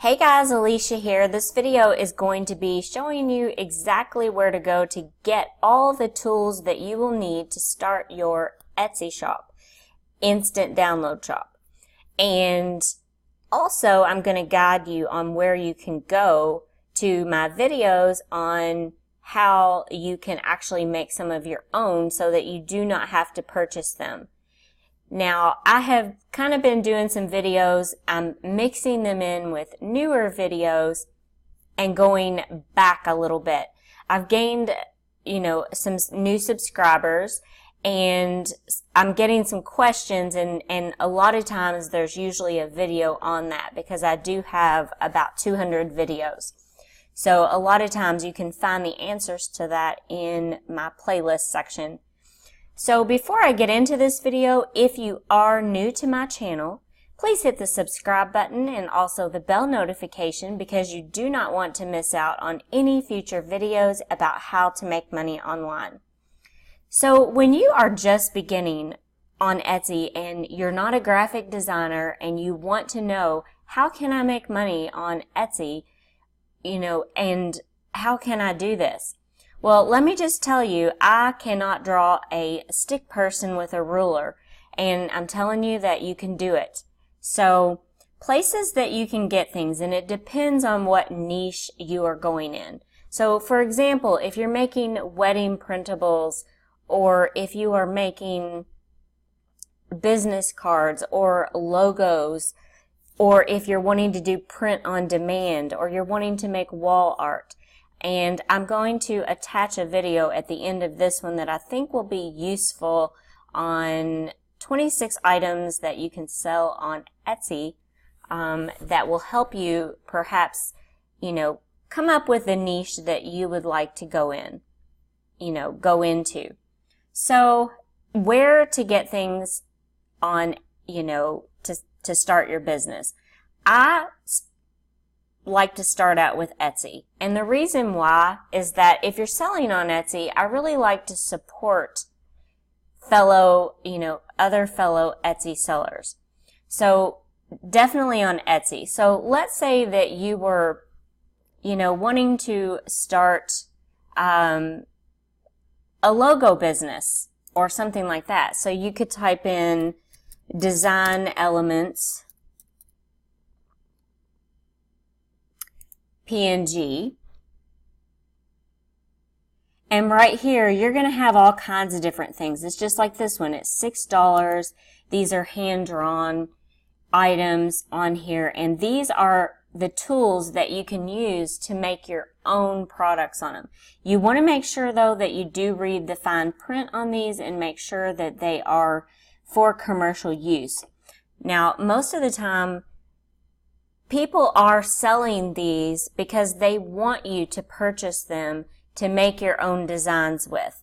Hey guys, Alicia here. This video is going to be showing you exactly where to go to get all the tools that you will need to start your Etsy shop, instant download shop. And also I'm going to guide you on where you can go to my videos on how you can actually make some of your own so that you do not have to purchase them. Now, I have kind of been doing some videos. I'm mixing them in with newer videos and going back a little bit. I've gained, some new subscribers, and I'm getting some questions, and a lot of times there's usually a video on that because I do have about 200 videos. So a lot of times you can find the answers to that in my playlist section. So before I get into this video, if you are new to my channel, please hit the subscribe button and also the bell notification because you do not want to miss out on any future videos about how to make money online. So when you are just beginning on Etsy and you're not a graphic designer and you want to know how can I make money on Etsy, and how can I do this? Well, let me just tell you, I cannot draw a stick person with a ruler, and I'm telling you that you can do it. So, places that you can get things, and it depends on what niche you are going in. So, for example, if you're making wedding printables, or if you are making business cards or logos, or if you're wanting to do print on demand, or you're wanting to make wall art, and I'm going to attach a video at the end of this one that I think will be useful on 26 items that you can sell on Etsy that will help you perhaps, come up with a niche that you would like to go into. So where to get things on, to start your business. I like to start out with Etsy. And the reason why is that if you're selling on Etsy, I really like to support other fellow Etsy sellers. So definitely on Etsy. So let's say that you were, wanting to start a logo business or something like that. So you could type in design elements PNG, and right here you're going to have all kinds of different things. It's just like this one. It's $6. These are hand-drawn items on here, and these are the tools that you can use to make your own products on them. You want to make sure though that you do read the fine print on these and make sure that they are for commercial use. Now, most of the time people are selling these because they want you to purchase them to make your own designs with.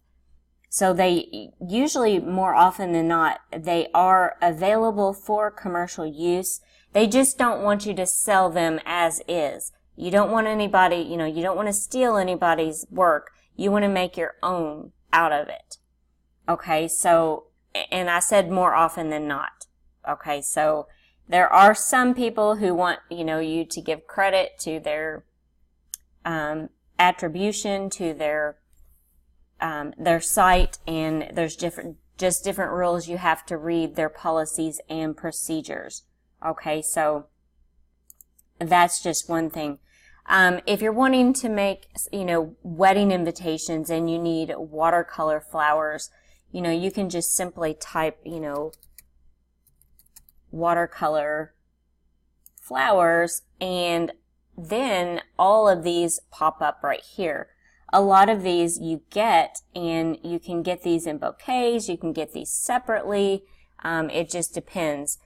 So they usually, more often than not, they are available for commercial use. They just don't want you to sell them as is. You don't want anybody, you don't want to steal anybody's work. You want to make your own out of it. Okay, so, and I said more often than not. Okay, so there are some people who want, you to give credit to their attribution to their site, and there's different rules you have to read, their policies and procedures. Okay, so that's just one thing. If you're wanting to make, wedding invitations and you need watercolor flowers, you can just simply type, watercolor flowers, and then all of these pop up right here. A lot of these you get, and you can get these in bouquets, you can get these separately, it just depends.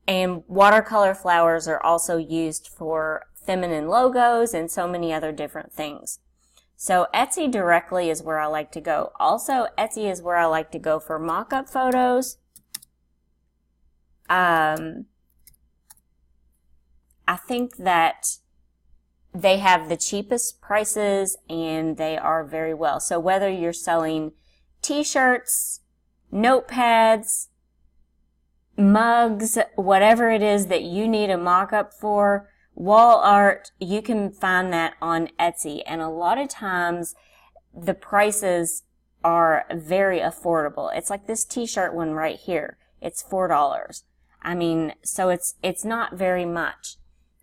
And watercolor flowers are also used for feminine logos and so many other different things. So Etsy directly is where I like to go. Also, Etsy is where I like to go for mock-up photos. I think that they have the cheapest prices and they are very well. So whether you're selling t-shirts, notepads, mugs, whatever it is that you need a mock-up for, Wall art, you can find that on Etsy, and a lot of times the prices are very affordable. It's like this t-shirt one right here. It's $4. I mean, so it's not very much.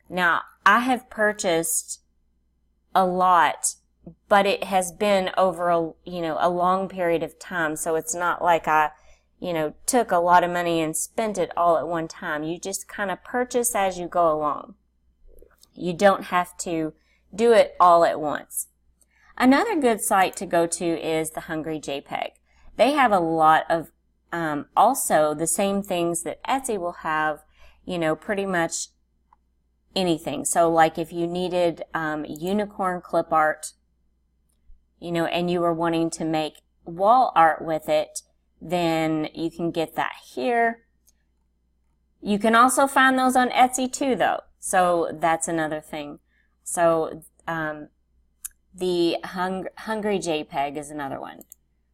Now, I have purchased a lot, but it has been over a long period of time, so it's not like I took a lot of money and spent it all at one time. You just kind of purchase as you go along. You don't have to do it all at once. Another good site to go to is the Hungry JPEG. They have a lot of also the same things that Etsy will have, pretty much anything. So like if you needed unicorn clip art, and you were wanting to make wall art with it, then you can get that here. You can also find those on Etsy too, though. So that's another thing. So the Hungry JPEG is another one.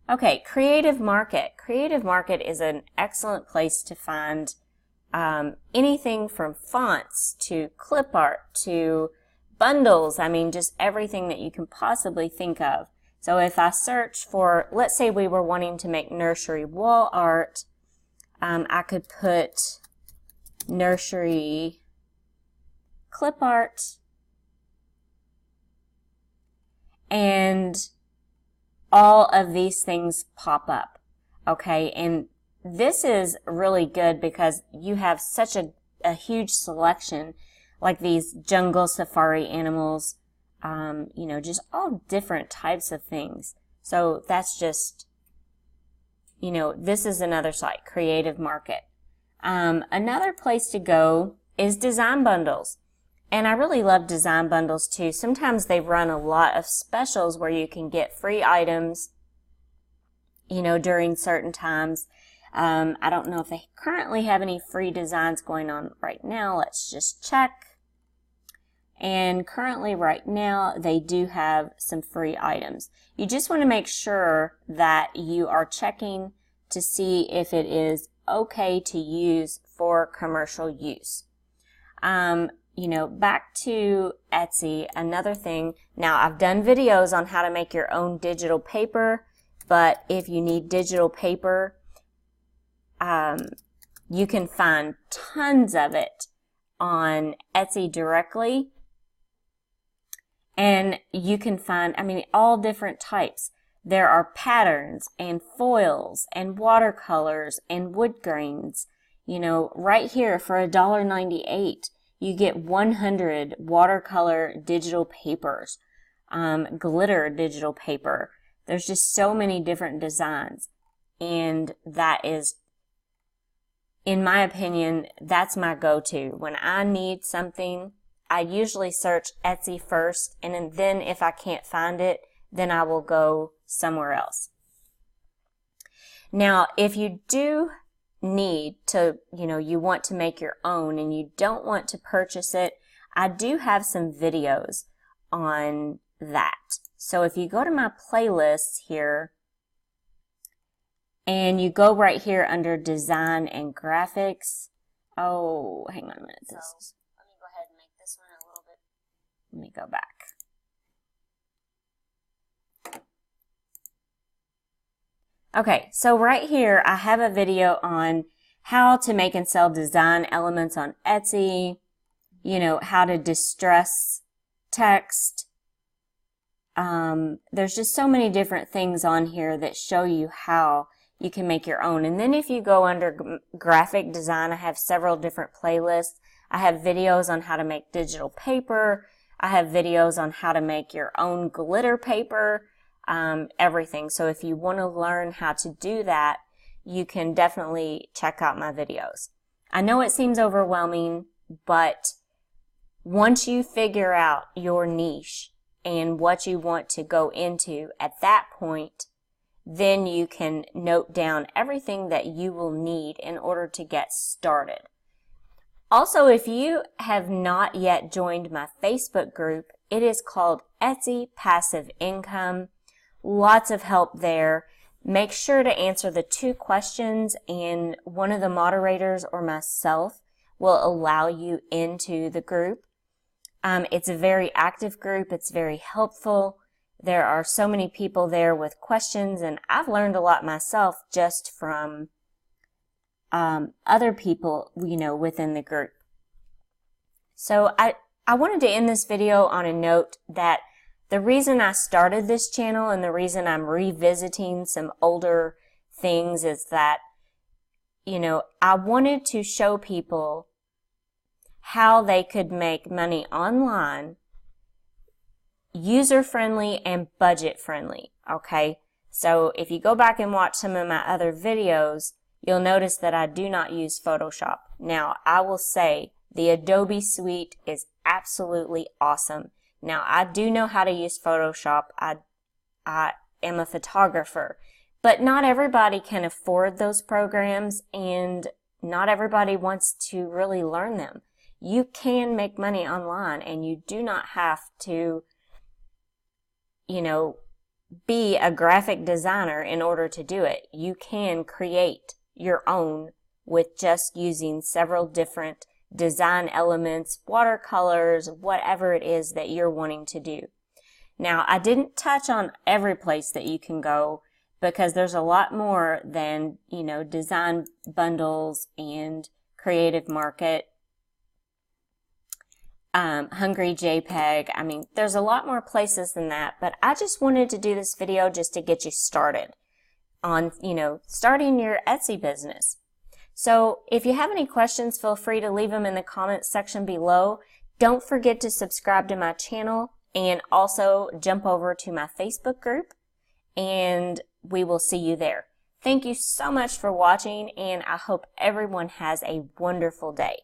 Okay, Creative Market. Creative Market is an excellent place to find anything from fonts to clip art to bundles. I mean, just everything that you can possibly think of. So if I search for, let's say we were wanting to make nursery wall art, I could put nursery clip art, and all of these things pop up. Okay, and this is really good because you have such a huge selection, like these jungle safari animals, just all different types of things. So that's just, this is another site, Creative Market. Another place to go is design bundles. And I really love design bundles too. Sometimes they run a lot of specials where you can get free items, during certain times. I don't know if they currently have any free designs going on right now. Let's just check. And currently right now they do have some free items. You just want to make sure that you are checking to see if it is okay to use for commercial use. Back to Etsy, another thing. Now, I've done videos on how to make your own digital paper, but if you need digital paper, you can find tons of it on Etsy directly. And you can find, all different types. There are patterns and foils and watercolors and wood grains. Right here for $1.98. You get 100 watercolor digital papers, glitter digital paper. There's just so many different designs. And that is, in my opinion, that's my go-to. When I need something, I usually search Etsy first, and then if I can't find it, then I will go somewhere else. Now, if you do need to, you want to make your own and you don't want to purchase it, I do have some videos on that. So if you go to my playlists here and you go right here under design and graphics. Oh, hang on a minute. Let me go ahead and make this one a little bit. Let me go back. Okay, so right here I have a video on how to make and sell design elements on Etsy, how to distress text. There's just so many different things on here that show you how you can make your own. And then if you go under graphic design, I have several different playlists. I have videos on how to make digital paper. I have videos on how to make your own glitter paper. Everything. So if you want to learn how to do that, you can definitely check out my videos. I know it seems overwhelming, but once you figure out your niche and what you want to go into at that point, then you can note down everything that you will need in order to get started. Also, if you have not yet joined my Facebook group, it is called Etsy Passive Income. Lots of help there. Make sure to answer the 2 questions, and one of the moderators or myself will allow you into the group. It's a very active group. It's very helpful. There are so many people there with questions, and I've learned a lot myself just from other people, within the group. So I wanted to end this video on a note that the reason I started this channel and the reason I'm revisiting some older things is that, I wanted to show people how they could make money online, user-friendly and budget-friendly, okay? So if you go back and watch some of my other videos, you'll notice that I do not use Photoshop. Now, I will say the Adobe suite is absolutely awesome. Now, I do know how to use Photoshop. I am a photographer, but not everybody can afford those programs, and not everybody wants to really learn them. You can make money online, and you do not have to, be a graphic designer in order to do it. You can create your own with just using several different design elements, watercolors, whatever it is that you're wanting to do. Now, I didn't touch on every place that you can go because there's a lot more than, design bundles and Creative Market, Hungry JPEG. I mean, there's a lot more places than that, but I just wanted to do this video just to get you started on, starting your Etsy business. So if you have any questions, feel free to leave them in the comments section below. Don't forget to subscribe to my channel and also jump over to my Facebook group, and we will see you there. Thank you so much for watching, and I hope everyone has a wonderful day.